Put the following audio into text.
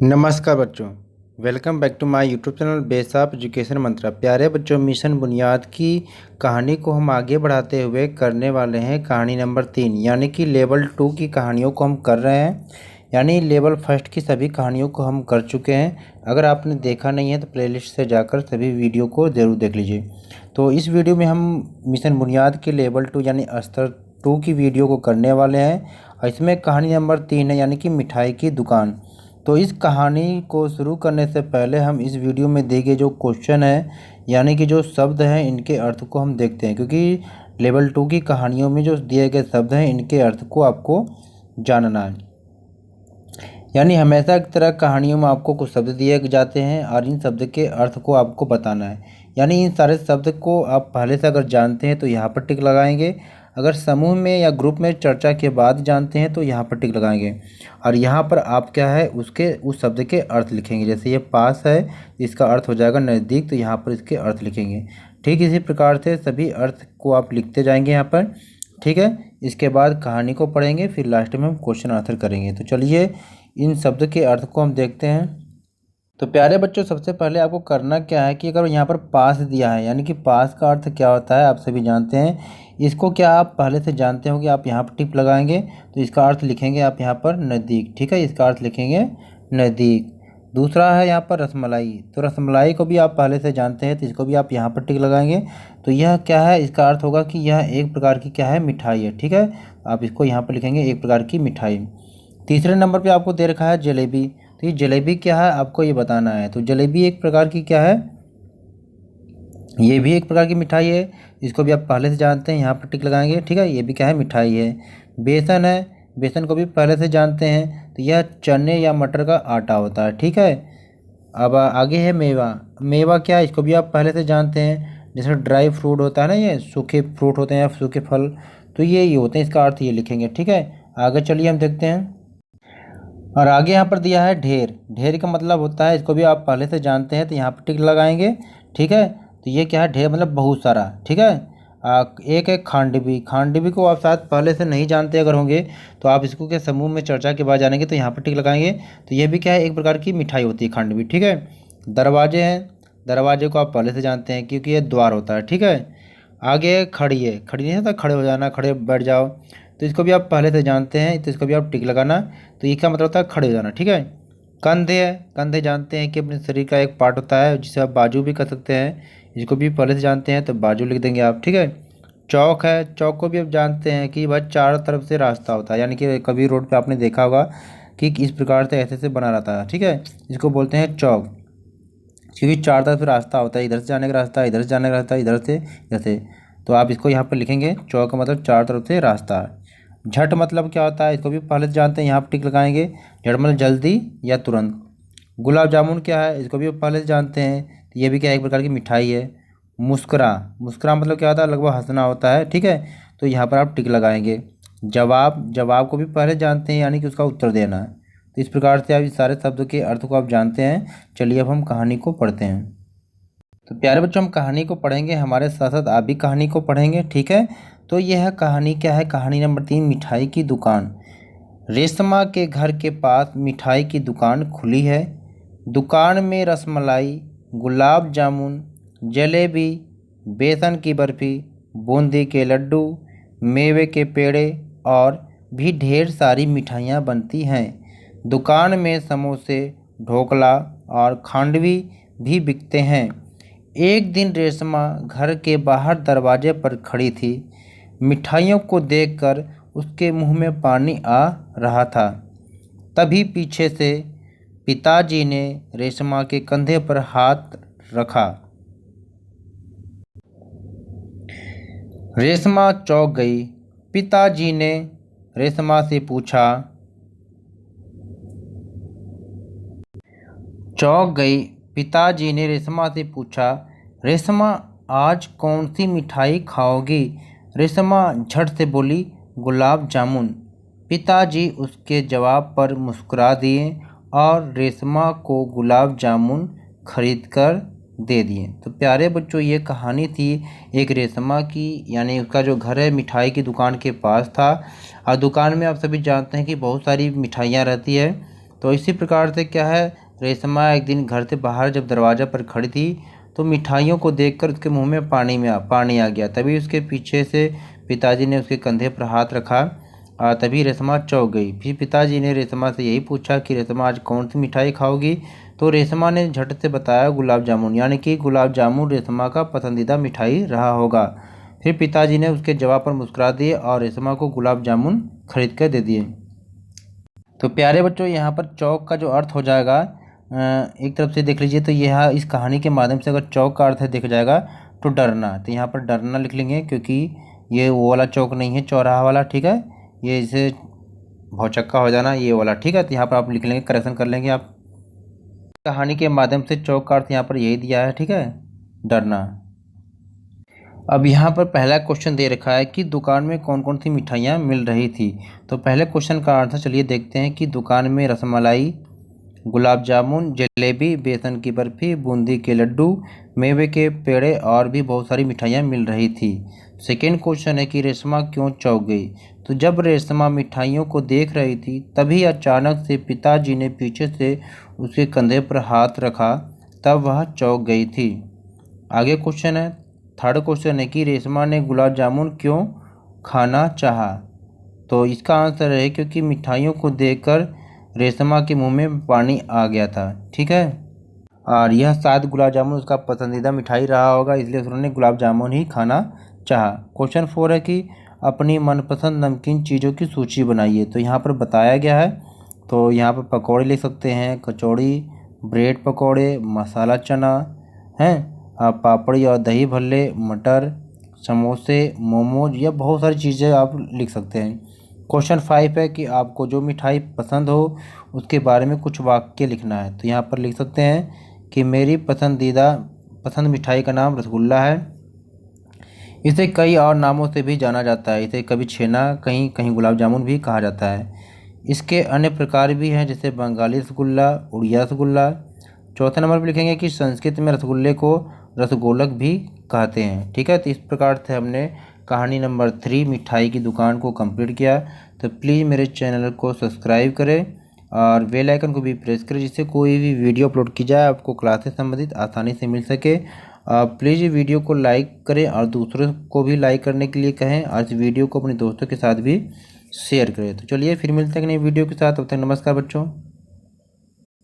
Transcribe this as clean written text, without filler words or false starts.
नमस्कार बच्चों, welcome back to my YouTube channel base of education mantra. प्यारे बच्चों, मिशन बुनियाद की कहानी को हम आगे बढ़ाते हुए करने वाले हैं कहानी नंबर 3, यानी कि लेवल 2 की कहानियों को हम कर रहे हैं। यानी लेवल फर्स्ट की सभी कहानियों को हम कर चुके हैं। अगर आपने देखा नहीं है तो प्लेलिस्ट से जाकर सभी वीडियो को ज़रूर देख लीजिए। तो इस वीडियो में हम मिशन बुनियाद के लेवल 2 यानी स्तर 2 की वीडियो को करने वाले हैं और इसमें कहानी नंबर 3 है, यानी कि मिठाई की दुकान। तो इस कहानी को शुरू करने से पहले हम इस वीडियो में दिए गए जो क्वेश्चन है, यानी कि जो शब्द हैं, इनके अर्थ को हम देखते हैं, क्योंकि लेवल 2 की कहानियों में जो दिए गए शब्द हैं इनके अर्थ को आपको जानना है। यानी हमेशा की तरह कहानियों में आपको कुछ शब्द दिए जाते हैं और इन शब्द के अर्थ को आपको बताना है। यानी इन सारे शब्द को आप पहले से अगर जानते हैं तो यहाँ पर टिक लगाएंगे, अगर समूह में या ग्रुप में चर्चा के बाद जानते हैं तो यहाँ पर टिक लगाएंगे और यहाँ पर आप क्या है उस शब्द के अर्थ लिखेंगे। जैसे ये पास है, इसका अर्थ हो जाएगा नज़दीक, तो यहाँ पर इसके अर्थ लिखेंगे। ठीक इसी प्रकार से सभी अर्थ को आप लिखते जाएंगे यहाँ पर। ठीक है, इसके बाद कहानी को पढ़ेंगे, फिर लास्ट में हम क्वेश्चन आंसर करेंगे। तो चलिए इन शब्द के अर्थ को हम देखते हैं। तो प्यारे बच्चों, सबसे पहले आपको करना क्या है कि अगर यहाँ पर पास दिया है, यानी कि पास का अर्थ क्या होता है आप सभी जानते हैं। इसको क्या आप पहले से जानते हो कि आप यहाँ पर टिक लगाएंगे तो इसका अर्थ लिखेंगे आप यहाँ पर नज़दीक। ठीक है, इसका अर्थ लिखेंगे नज़दीक। दूसरा है यहाँ पर रसमलाई, तो रसमलाई को भी आप पहले से जानते हैं तो इसको भी आप यहाँ पर टिक लगाएंगे। तो यह क्या है, इसका अर्थ होगा कि यह एक प्रकार की क्या है, मिठाई है। ठीक है, आप इसको यहाँ पर लिखेंगे एक प्रकार की मिठाई। तीसरे नंबर पे आपको दे रखा है जलेबी, तो ये जलेबी क्या है आपको ये बताना है। तो जलेबी एक प्रकार की क्या है, ये भी एक प्रकार की मिठाई है, इसको भी आप पहले से जानते हैं, यहाँ पर टिक लगाएंगे। ठीक है, ये भी क्या है, मिठाई है। बेसन है, बेसन को भी पहले से जानते हैं, तो यह चने या मटर का आटा होता है। ठीक है, अब आगे है मेवा। मेवा क्या है, इसको भी आप पहले से जानते हैं, जैसे ड्राई फ्रूट होता है ना, ये सूखे फ्रूट होते हैं या सूखे फल, तो ये होते हैं, इसका अर्थ ये लिखेंगे। ठीक है, आगे चलिए हम देखते हैं। और आगे यहाँ पर दिया है ढेर। ढेर का मतलब होता है, इसको भी आप पहले से जानते हैं तो यहाँ पर टिक लगाएंगे। ठीक है, तो ये क्या है, ढेर मतलब बहुत सारा। ठीक है, एक है खांडवी। खांडवी को आप शायद पहले से नहीं जानते अगर होंगे तो आप इसको के समूह में चर्चा के बाद जानेंगे तो यहाँ पर टिक लगाएंगे। तो ये भी क्या है, एक प्रकार की मिठाई होती है खांडवी। ठीक है, दरवाजे हैं, दरवाजे को आप पहले से जानते हैं क्योंकि ये द्वार होता है। ठीक है, आगे खड़ी है, खड़ी नहीं होता खड़े हो जाना, खड़े बैठ जाओ, तो इसको भी आप पहले से जानते हैं तो इसको भी आप टिक लगाना। तो ये क्या मतलब होता है, खड़े हो जाना। ठीक है, कंधे है, कंधे जानते हैं कि अपने शरीर का एक पार्ट होता है जिसे आप बाजू भी कर सकते हैं, इसको भी पहले से जानते हैं तो बाजू लिख देंगे आप। ठीक है, चौक है, चौक को भी आप जानते हैं कि भाई चारों तरफ से रास्ता होता है, यानी कि कभी रोड पे आपने देखा होगा कि इस प्रकार से ऐसे से बना रहता है। ठीक है, इसको बोलते हैं चौक, क्योंकि चार तरफ से रास्ता होता है, इधर से जाने का रास्ता, इधर से जाने का रास्ता, इधर से इधर से। तो आप इसको यहाँ पर लिखेंगे, चौक का मतलब चार तरफ से रास्ता है। झट मतलब क्या होता है, इसको भी पहले से जानते हैं, यहाँ पर टिक लगाएंगे। झट मतलब जल्दी या तुरंत। गुलाब जामुन क्या है, इसको भी पहले से जानते हैं, तो ये भी क्या है, एक प्रकार की मिठाई है। मुस्कुरा, मुस्कुरा मतलब क्या होता है, लगभग हंसना होता है। ठीक है, तो यहाँ पर आप टिक लगाएंगे। जवाब, जवाब को भी पहले जानते हैं, यानी कि उसका उत्तर देना है। तो इस प्रकार से आप इस सारे शब्दों के अर्थ को आप जानते हैं। चलिए अब हम कहानी को पढ़ते हैं। तो प्यारे बच्चों, हम कहानी को पढ़ेंगे, हमारे साथ साथ आप भी कहानी को पढ़ेंगे। ठीक है, तो यह कहानी क्या है, कहानी नंबर 3, मिठाई की दुकान। रेशमा के घर के पास मिठाई की दुकान खुली है। दुकान में रसमलाई, गुलाब जामुन, जलेबी, बेसन की बर्फ़ी, बूंदी के लड्डू, मेवे के पेड़े और भी ढेर सारी मिठाइयाँ बनती हैं। दुकान में समोसे, ढोकला और खांडवी भी बिकते हैं। एक दिन रेशमा घर के बाहर दरवाजे पर खड़ी थी। मिठाइयों को देखकर उसके मुंह में पानी आ रहा था। तभी पीछे से पिताजी ने रेशमा के कंधे पर हाथ रखा। रेशमा चौंक गई। पिताजी ने रेशमा से पूछा, चौंक गई। पिताजी ने रेशमा से पूछा, रेशमा आज कौन सी मिठाई खाओगी? रेशमा झट से बोली, गुलाब जामुन। पिताजी उसके जवाब पर मुस्कुरा दिए और रेशमा को गुलाब जामुन खरीदकर दे दिए। तो प्यारे बच्चों, ये कहानी थी एक रेशमा की, यानी उसका जो घर है मिठाई की दुकान के पास था और दुकान में आप सभी जानते हैं कि बहुत सारी मिठाइयाँ रहती है। तो इसी प्रकार से क्या है, रेशमा एक दिन घर से बाहर जब दरवाज़ा पर खड़ी थी तो मिठाइयों को देखकर उसके मुंह में पानी आ गया। तभी उसके पीछे से पिताजी ने उसके कंधे पर हाथ रखा और तभी रेशमा चौंक गई। फिर पिताजी ने रेशमा से यही पूछा कि रेशमा आज कौन सी मिठाई खाओगी। तो रेशमा ने झट से बताया गुलाब जामुन, यानी कि गुलाब जामुन रेशमा का पसंदीदा मिठाई रहा होगा। फिर पिताजी ने उसके जवाब पर मुस्कुरा दिए और रेशमा को गुलाब जामुन खरीद कर दे दिए। तो प्यारे बच्चों, यहाँ पर चौक का जो अर्थ हो जाएगा, एक तरफ से देख लीजिए तो यह इस कहानी के माध्यम से अगर चौक का अर्थ है देखा जाएगा तो डरना, तो यहाँ पर डरना लिख लेंगे क्योंकि ये वो वाला चौक नहीं है चौराहा वाला, ठीक है, ये इसे भौचक्का हो जाना ये वाला, ठीक है। तो यहाँ पर आप लिख लेंगे, करेक्शन कर लेंगे आप। कहानी के माध्यम से चौक का अर्थ यहाँ पर यही दिया है, ठीक है, डरना। अब यहाँ पर पहला क्वेश्चन दे रखा है कि दुकान में कौन कौन सी मिठाइयाँ मिल रही थी। तो पहले क्वेश्चन का आंसर चलिए देखते हैं कि दुकान में रसमलाई, गुलाब जामुन, जलेबी, बेसन की बर्फ़ी, बूंदी के लड्डू, मेवे के पेड़े और भी बहुत सारी मिठाइयाँ मिल रही थी। सेकेंड क्वेश्चन है कि रेशमा क्यों चौंक गई। तो जब रेशमा मिठाइयों को देख रही थी तभी अचानक से पिताजी ने पीछे से उसके कंधे पर हाथ रखा, तब वह चौंक गई थी। आगे क्वेश्चन है, थर्ड क्वेश्चन है कि रेशमा ने गुलाब जामुन क्यों खाना चाहा। तो इसका आंसर है क्योंकि मिठाइयों को देखकर रेशमा के मुंह में पानी आ गया था, ठीक है, और यह शायद गुलाब जामुन उसका पसंदीदा मिठाई रहा होगा, इसलिए उन्होंने गुलाब जामुन ही खाना चाहा। क्वेश्चन 4 है कि अपनी मनपसंद नमकीन चीज़ों की सूची बनाइए। तो यहाँ पर बताया गया है, तो यहाँ पर पकौड़े लिख सकते हैं, कचौड़ी, ब्रेड पकौड़े, मसाला चना हैं, पापड़ी और दही भल्ले, मटर, समोसे, मोमोज, या बहुत सारी चीज़ें आप लिख सकते हैं। क्वेश्चन 5 है कि आपको जो मिठाई पसंद हो उसके बारे में कुछ वाक्य लिखना है। तो यहाँ पर लिख सकते हैं कि मेरी पसंद मिठाई का नाम रसगुल्ला है। इसे कई और नामों से भी जाना जाता है, इसे कभी छेना, कहीं कहीं गुलाब जामुन भी कहा जाता है। इसके अन्य प्रकार भी हैं जैसे बंगाली रसगुल्ला, उड़िया रसगुल्ला। चौथे नंबर पर लिखेंगे कि संस्कृत में रसगुल्ले को रसगोलक भी कहते हैं, ठीक है। तो इस प्रकार से हमने कहानी नंबर 3 मिठाई की दुकान को कंप्लीट किया। तो प्लीज़ मेरे चैनल को सब्सक्राइब करें और बेल आइकन को भी प्रेस करें जिससे कोई भी वीडियो अपलोड की जाए आपको क्लास से संबंधित आसानी से मिल सके। प्लीज़ ये वीडियो को लाइक करें और दूसरों को भी लाइक करने के लिए कहें और इस वीडियो को अपने दोस्तों के साथ भी शेयर करें। तो चलिए फिर मिलते हैं नई वीडियो के साथ, तब तक नमस्कार बच्चों।